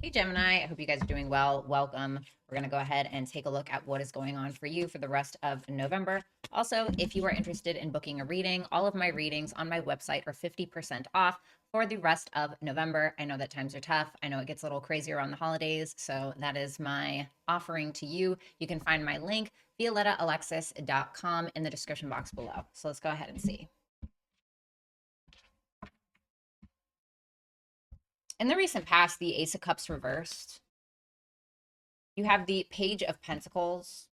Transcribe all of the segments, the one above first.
Hey Gemini, I hope you guys are doing well. Welcome. We're going to go ahead and take a look at what is going on for you for the rest of November. Also, if you are interested in booking a reading, all of my readings on my website are 50% off for the rest of November. I know that times are tough. I know it gets a little crazy around the holidays, so that is my offering to you. You can find my link, violettaalexis.com, in the description box below. So let's go ahead and see. In the recent past, the Ace of Cups reversed. You have the Page of Pentacles.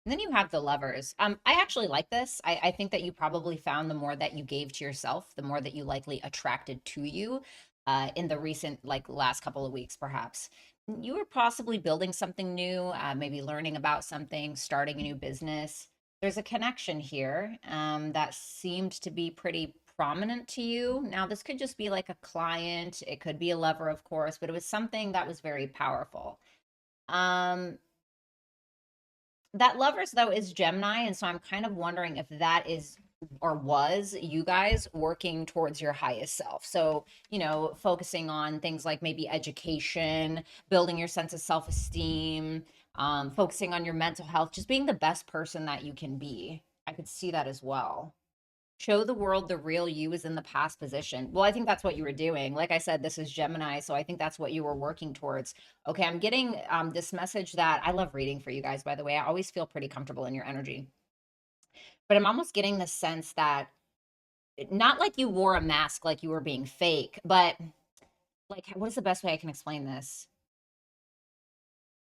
And then you have the lovers. I actually like this. I think that you probably found the more that you gave to yourself, the more that you likely attracted to you in the recent, like last couple of weeks, perhaps. You were possibly building something new, maybe learning about something, starting a new business. There's a connection here that seemed to be pretty prominent to you. Now, this could just be like a client, it could be a lover, of course, but it was something that was very powerful. Um, that lovers though is Gemini, and so I'm kind of wondering if that is or was you guys working towards your highest self. So, focusing on things like maybe education, building your sense of self-esteem, focusing on your mental health, just being the best person that you can be. I could see that as well. Show the world the real you is in the past position. Well, I think that's what you were doing. Like I said, this is Gemini, so I think that's what you were working towards. Okay, I'm getting this message that I love reading for you guys, by the way. I always feel pretty comfortable in your energy. But I'm almost getting the sense that not like you wore a mask, like you were being fake, but like, what is the best way I can explain this?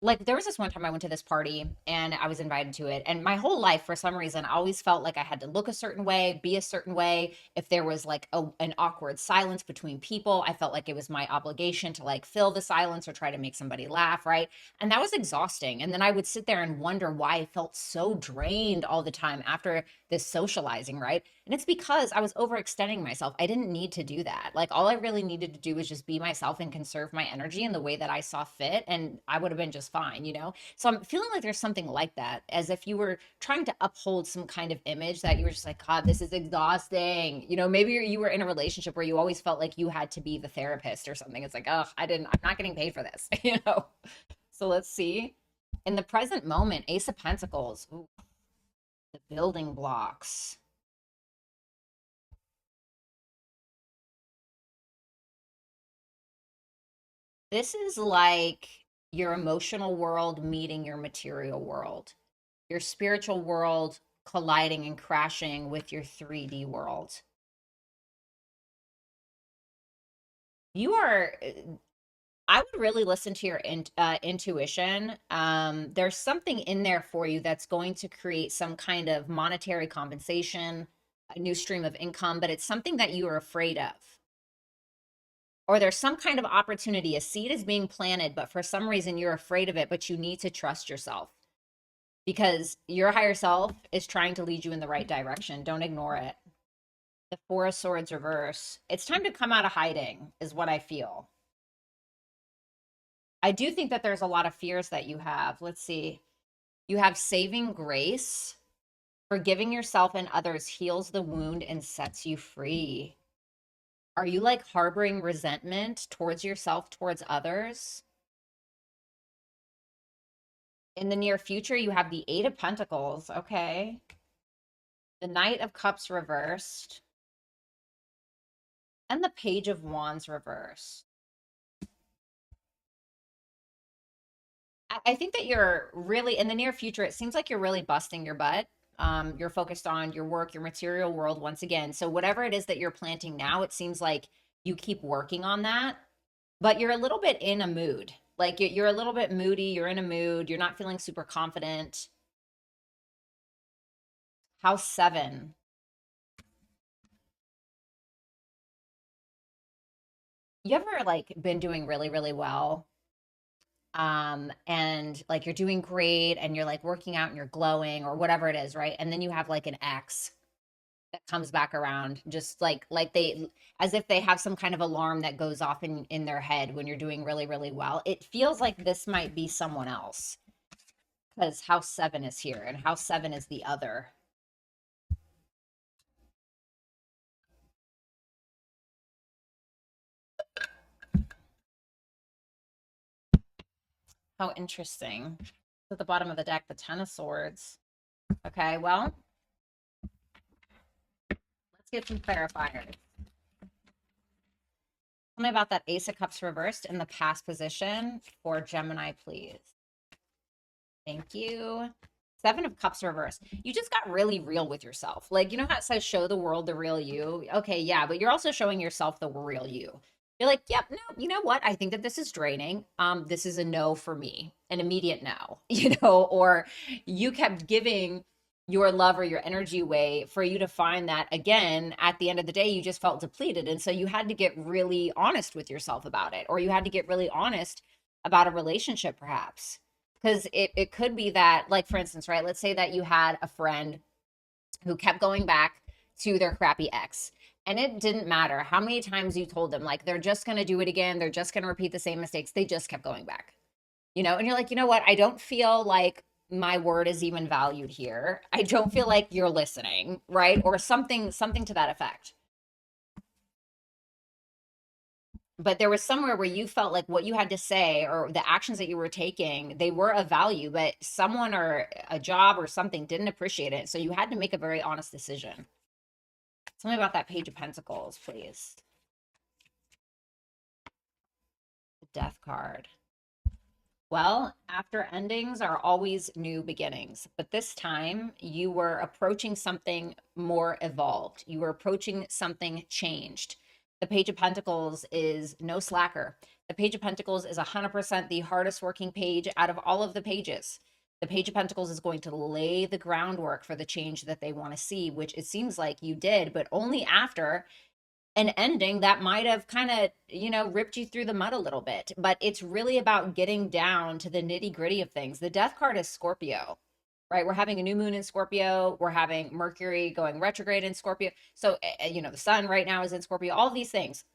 Like there was this one time I went to this party and I was invited to it, and my whole life for some reason I always felt like I had to look a certain way, be a certain way. If there was like an awkward silence between people, I felt like it was my obligation to like fill the silence or try to make somebody laugh, right? And that was exhausting. And then I would sit there and wonder why I felt so drained all the time after this socializing, right? And it's because I was overextending myself. I didn't need to do that. Like all I really needed to do was just be myself and conserve my energy in the way that I saw fit. And I would have been just fine. So I'm feeling like there's something like that, as if you were trying to uphold some kind of image that you were just like, God, this is exhausting. Maybe you were in a relationship where you always felt like you had to be the therapist or something. It's like, oh, I'm not getting paid for this. So let's see. In the present moment, Ace of Pentacles, ooh, the building blocks. This is like your emotional world meeting your material world, your spiritual world colliding and crashing with your 3D world. You are, I would really listen to your intuition. There's something in there for you that's going to create some kind of monetary compensation, a new stream of income, but it's something that you are afraid of. Or there's some kind of opportunity, a seed is being planted, but for some reason you're afraid of it, but you need to trust yourself because your higher self is trying to lead you in the right direction. Don't ignore it. The Four of Swords reverse. It's time to come out of hiding, is what I feel. I do think that there's a lot of fears that you have. Let's see. You have saving grace. Forgiving yourself and others heals the wound and sets you free. Are you like harboring resentment towards yourself, towards others? In the near future, you have the Eight of Pentacles. Okay. The Knight of Cups reversed. And the Page of Wands reversed. I think that you're really in the near future, it seems like you're really busting your butt. You're focused on your work, your material world once again. So whatever it is that you're planting now, it seems like you keep working on that, but you're a little bit in a mood. Like you're a little bit moody, you're in a mood, you're not feeling super confident. House 7. You ever like been doing really, really well? And like you're doing great and you're like working out and you're glowing or whatever it is, right? And then you have like an ex that comes back around, just like they, as if they have some kind of alarm that goes off in their head when you're doing really, really well. It feels like this might be someone else because House 7 is here and House 7 is the other. How interesting. At the bottom of the deck, the Ten of Swords. Okay, well, let's get some clarifiers. Tell me about that Ace of Cups reversed in the past position for Gemini, please. Thank you. Seven of Cups reversed. You just got really real with yourself. Like, you know how it says show the world the real you? Okay, yeah, but you're also showing yourself the real you. You're like, yep, no, you know what? I think that this is draining. This is a no for me, an immediate no, or you kept giving your love or your energy away for you to find that again, at the end of the day, you just felt depleted. And so you had to get really honest with yourself about it, or you had to get really honest about a relationship, perhaps. Because it could be that, like, for instance, right, let's say that you had a friend who kept going back to their crappy ex. And it didn't matter how many times you told them, like, they're just going to do it again. They're just going to repeat the same mistakes. They just kept going back, and you're like, you know what? I don't feel like my word is even valued here. I don't feel like you're listening, right? Or something to that effect. But there was somewhere where you felt like what you had to say or the actions that you were taking, they were of value, but someone or a job or something didn't appreciate it. So you had to make a very honest decision. Tell me about that Page of Pentacles, please. The Death card. Well, after endings are always new beginnings, but this time you were approaching something more evolved. You were approaching something changed. The Page of Pentacles is no slacker. The Page of Pentacles is 100% the hardest working page out of all of the pages. The Page of Pentacles is going to lay the groundwork for the change that they want to see, which it seems like you did, but only after an ending that might have kind of, ripped you through the mud a little bit. But it's really about getting down to the nitty gritty of things. The Death card is Scorpio, right? We're having a new moon in Scorpio. We're having Mercury going retrograde in Scorpio. So, the sun right now is in Scorpio, all these things.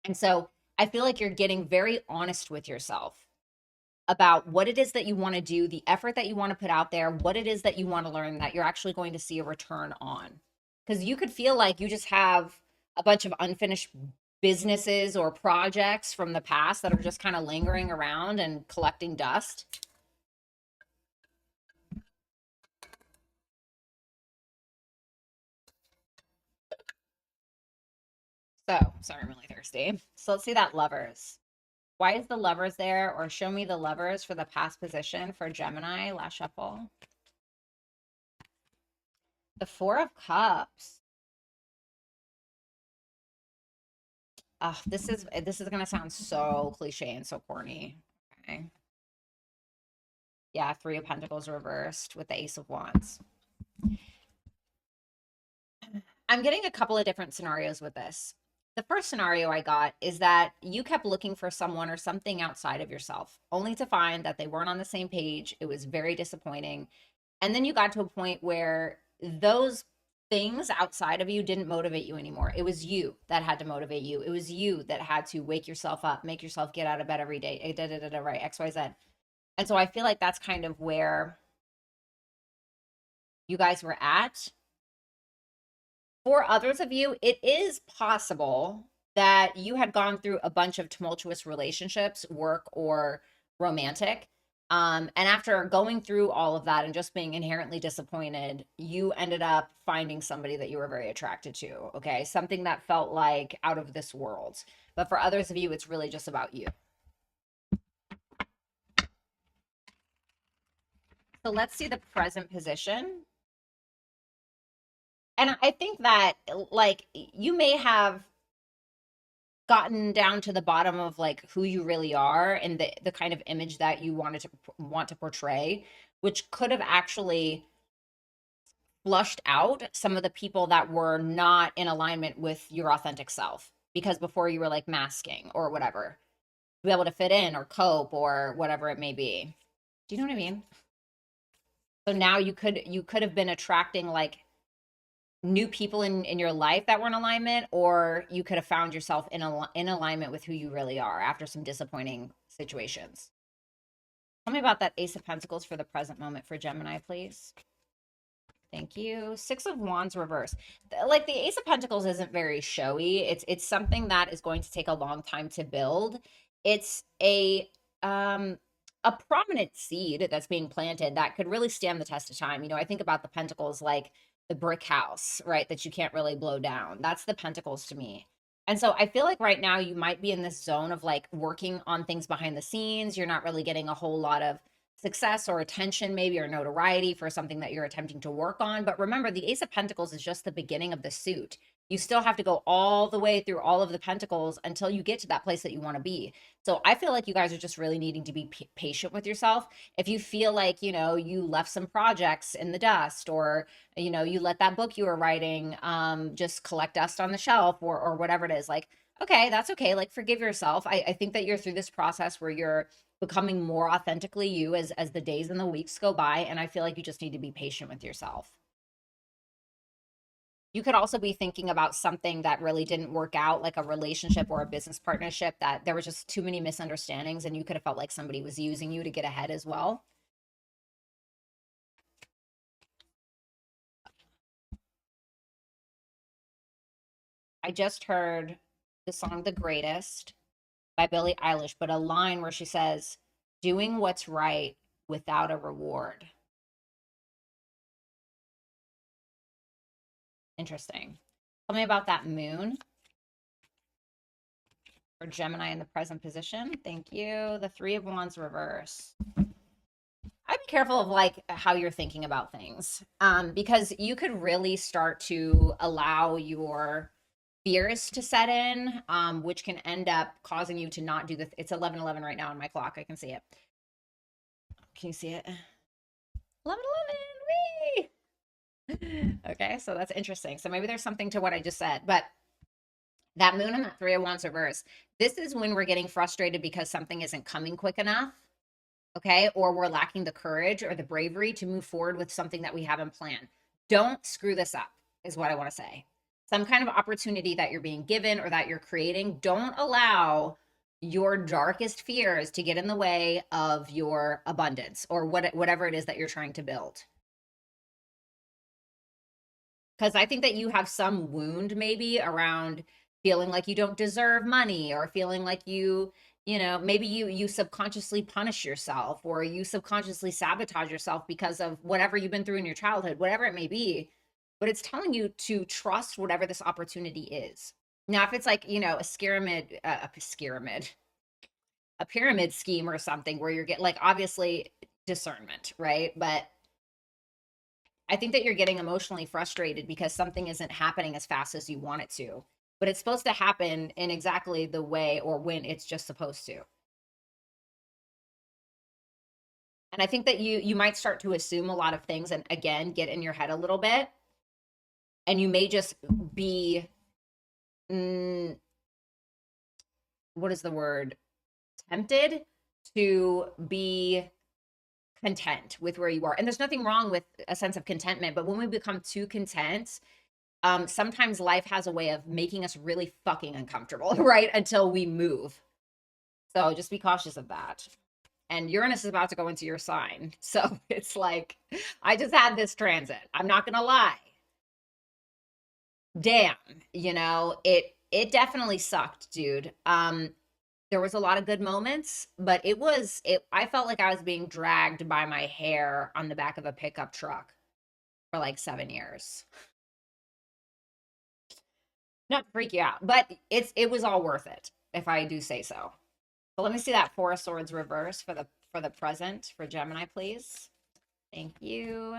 And so I feel like you're getting very honest with yourself about what it is that you want to do, the effort that you want to put out there, what it is that you want to learn that you're actually going to see a return on. Because you could feel like you just have a bunch of unfinished businesses or projects from the past that are just kind of lingering around and collecting dust. So, sorry, I'm really thirsty. So let's see that Lovers. Why is the Lovers there? Or show me the Lovers for the past position for Gemini, last shuffle. The Four of Cups. This is gonna sound so cliche and so corny. Okay. Yeah, Three of Pentacles reversed with the Ace of Wands. I'm getting a couple of different scenarios with this. The first scenario I got is that you kept looking for someone or something outside of yourself, only to find that they weren't on the same page. It was very disappointing. And then you got to a point where those things outside of you didn't motivate you anymore. It was you that had to motivate you. It was you that had to wake yourself up, make yourself get out of bed every day, right? XYZ. And so I feel like that's kind of where you guys were at. For others of you, it is possible that you had gone through a bunch of tumultuous relationships, work or romantic. And after going through all of that and just being inherently disappointed, you ended up finding somebody that you were very attracted to. Okay. Something that felt like out of this world. But for others of you, it's really just about you. So let's see the present position. And I think that, like, you may have gotten down to the bottom of like who you really are and the kind of image that you want to portray, which could have actually flushed out some of the people that were not in alignment with your authentic self, because before you were like masking or whatever to be able to fit in or cope or whatever it may be. Do you know what I mean? So now you could have been attracting like new people in your life that were in alignment, or you could have found yourself in alignment with who you really are after some disappointing situations. Tell me about that Ace of Pentacles for the present moment for Gemini, please. Thank you. Six of Wands reverse. Like the Ace of Pentacles isn't very showy. It's something that is going to take a long time to build. It's a a prominent seed that's being planted that could really stand the test of time. You know, I think about the pentacles like the brick house, right? That you can't really blow down. That's the pentacles to me. And so I feel like right now you might be in this zone of like working on things behind the scenes. You're not really getting a whole lot of success or attention, maybe, or notoriety for something that you're attempting to work on. But remember, the Ace of Pentacles is just the beginning of the suit. You still have to go all the way through all of the pentacles until you get to that place that you want to be. So I feel like you guys are just really needing to be patient with yourself. If you feel like, you know, you left some projects in the dust, or, you know, you let that book you were writing just collect dust on the shelf, or whatever it is, like, okay, that's okay. Like, forgive yourself. I think that you're through this process where you're becoming more authentically you as the days and the weeks go by. And I feel like you just need to be patient with yourself. You could also be thinking about something that really didn't work out, like a relationship or a business partnership, that there was just too many misunderstandings and you could have felt like somebody was using you to get ahead as well. I just heard the song The Greatest by Billie Eilish, but a line where she says, doing what's right without a reward. Interesting. Tell me about that moon for Gemini in the present position. Thank you. The Three of Wands reverse. I'd be careful of like how you're thinking about things, because you could really start to allow your fears to set in, which can end up causing you to not do the. It's 11:11 right now on my clock. I can see it. Can you see it? 11:11. Wee. Okay, so that's interesting. So maybe there's something to what I just said, but that moon and that Three of Wands reverse. This is when we're getting frustrated because something isn't coming quick enough. Okay, or we're lacking the courage or the bravery to move forward with something that we haven't planned. Don't screw this up, is what I want to say. Some kind of opportunity that you're being given or that you're creating, don't allow your darkest fears to get in the way of your abundance or whatever it is that you're trying to build. Because I think that you have some wound maybe around feeling like you don't deserve money, or feeling like you know, maybe you subconsciously punish yourself, or you subconsciously sabotage yourself because of whatever you've been through in your childhood, whatever it may be. But it's telling you to trust whatever this opportunity is. Now, if it's like, you know, a pyramid scheme or something where you're getting like, obviously discernment, right? But I think that you're getting emotionally frustrated because something isn't happening as fast as you want it to. But it's supposed to happen in exactly the way or when it's just supposed to. And I think that you might start to assume a lot of things and again get in your head a little bit. And you may just be mm, what is the word? Tempted to be content with where you are. And there's nothing wrong with a sense of contentment, but when we become too content, sometimes life has a way of making us really fucking uncomfortable, right? Until we move. So just be cautious of that. And Uranus is about to go into your sign. So it's like, I just had this transit. I'm not going to lie. Damn, you know, it definitely sucked, dude. There was a lot of good moments, but it I felt like I was being dragged by my hair on the back of a pickup truck for like 7 years. Not to freak you out, but it was all worth it, if I do say so. So let me see that Four of Swords reverse for the present for Gemini, please. Thank you.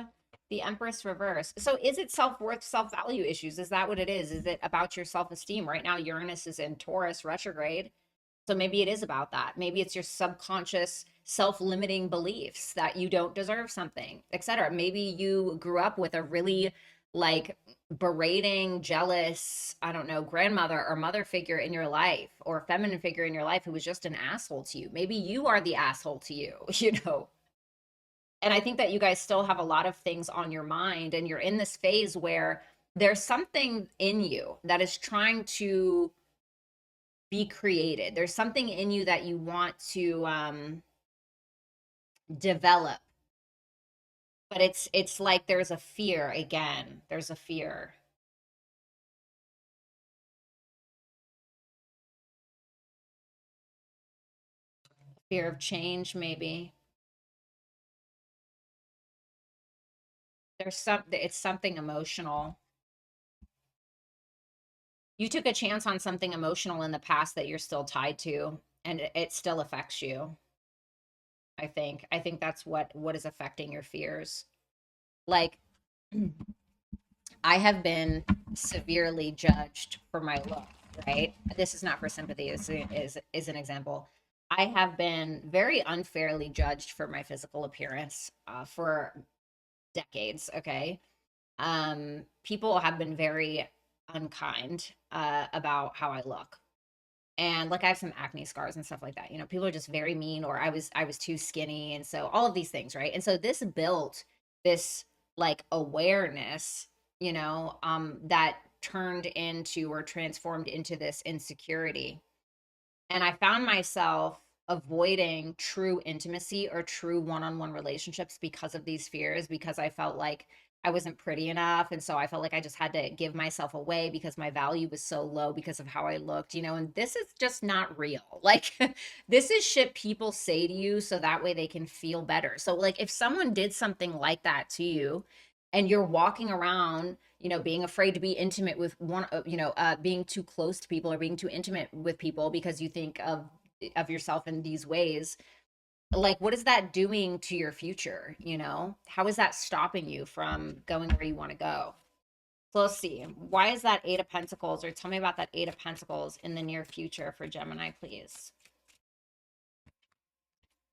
The Empress reverse. So is it self-worth, self-value issues? Is that what it is? Is it about your self-esteem? Right now, Uranus is in Taurus retrograde. So maybe it is about that. Maybe it's your subconscious self-limiting beliefs that you don't deserve something, etc. Maybe you grew up with a really like berating, jealous, I don't know, grandmother or mother figure in your life, or feminine figure in your life who was just an asshole to you. Maybe you are the asshole to you, you know. And I think that you guys still have a lot of things on your mind, and you're in this phase where there's something in you that is trying to be created. There's something in you that you want to develop, but it's like there's a fear again. There's a fear. Fear of change, maybe. It's something emotional. You took a chance on something emotional in the past that you're still tied to, and it still affects you. I think that's what is affecting your fears. Like, I have been severely judged for my look, right? This is not for sympathy, is an example. I have been very unfairly judged for my physical appearance for decades, okay? People have been very unkind about how I look. And like I have some acne scars and stuff like that. You know, people are just very mean, or I was too skinny, and so all of these things, right? And so this built this like awareness, that turned into or transformed into this insecurity. And I found myself avoiding true intimacy or true one-on-one relationships because of these fears, because I felt like I wasn't pretty enough. And so I felt like I just had to give myself away because my value was so low because of how I looked, and this is just not real. Like, this is shit people say to you so that way they can feel better. So, like, if someone did something like that to you and you're walking around, being afraid to be intimate with being too close to people or being too intimate with people because you think of yourself in these ways, like, what is that doing to your future? How is that stopping you from going where you want to go? So let's see, why is that Eight of Pentacles, or tell me about that Eight of Pentacles in the near future for Gemini, please.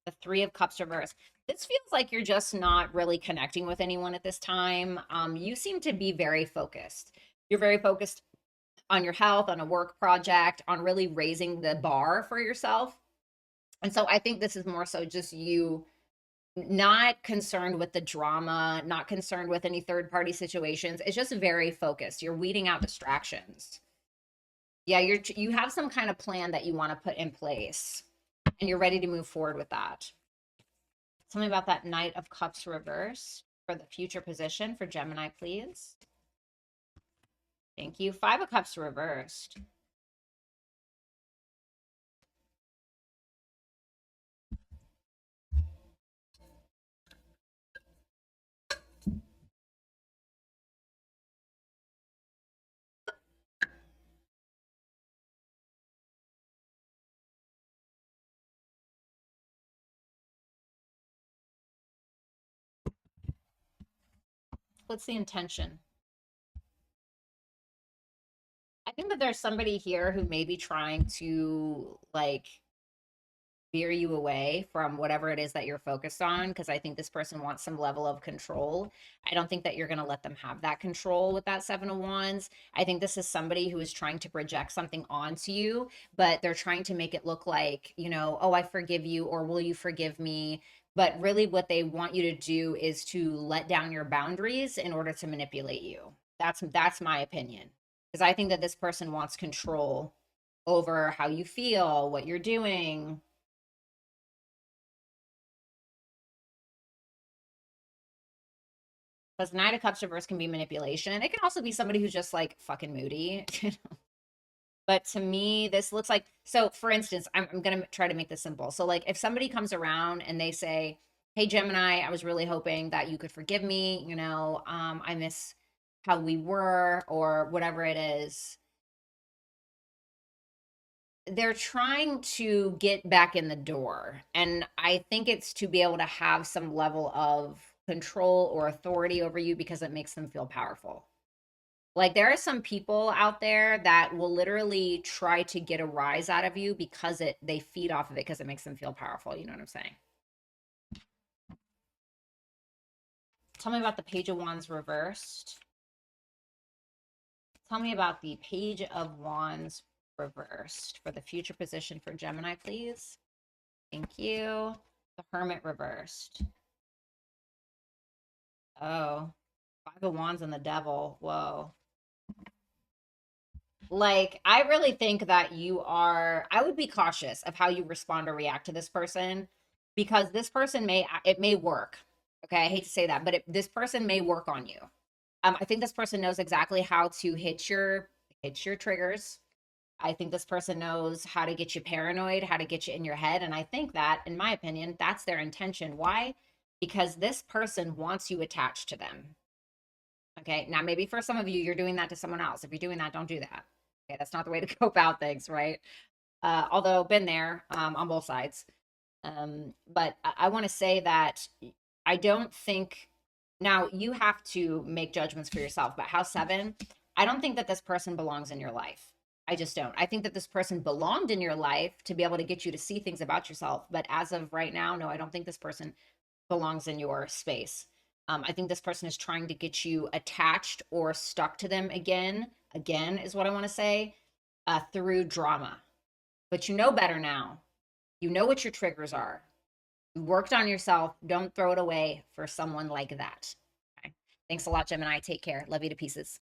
The Three of Cups reverse. This feels like you're just not really connecting with anyone at this time. You seem to be very focused. You're very focused on your health, on a work project, on really raising the bar for yourself. And so I think this is more so just you not concerned with the drama, not concerned with any third party situations. It's just very focused. You're weeding out distractions. Yeah, you have some kind of plan that you want to put in place, and you're ready to move forward with that. Tell me about that Knight of Cups reverse for the future position for Gemini, please. Thank you. Five of Cups reversed. What's the intention? I think that there's somebody here who may be trying to like veer you away from whatever it is that you're focused on, because I think this person wants some level of control. I don't think that you're going to let them have that control with that Seven of Wands. I think this is somebody who is trying to project something onto you, but they're trying to make it look like, oh, I forgive you, or will you forgive me? But really what they want you to do is to let down your boundaries in order to manipulate you. That's my opinion. Because I think that this person wants control over how you feel, what you're doing. Because Knight of Cups reverse can be manipulation. It can also be somebody who's just like fucking moody. But to me, this looks like, so for instance, I'm going to try to make this simple. So, like, if somebody comes around and they say, hey, Gemini, I was really hoping that you could forgive me. I miss how we were, or whatever it is. They're trying to get back in the door. And I think it's to be able to have some level of control or authority over you because it makes them feel powerful. Like, there are some people out there that will literally try to get a rise out of you because they feed off of it because it makes them feel powerful. You know what I'm saying? Tell me about the Page of Wands reversed. Tell me about the Page of Wands reversed for the future position for Gemini, please. Thank you. The Hermit reversed. Oh, Five of Wands and the Devil. Whoa. Like, I really think that I would be cautious of how you respond or react to this person, because this person it may work. Okay. I hate to say that, but this person may work on you. I think this person knows exactly how to hit your triggers. I think this person knows how to get you paranoid, how to get you in your head. And I think that, in my opinion, that's their intention. Why? Because this person wants you attached to them. Okay. Now, maybe for some of you, you're doing that to someone else. If you're doing that, don't do that. Okay. That's not the way to go about things, right? Although been there on both sides. But I want to say that I don't think now you have to make judgments for yourself. But house seven, I don't think that this person belongs in your life. I just don't. I think that this person belonged in your life to be able to get you to see things about yourself. But as of right now, no, I don't think this person belongs in your space. I think this person is trying to get you attached or stuck to them again is what I want to say, through drama. But you know better now. You know what your triggers are. You worked on yourself. Don't throw it away for someone like that. Okay. Thanks a lot, Gemini. Take care. Love you to pieces.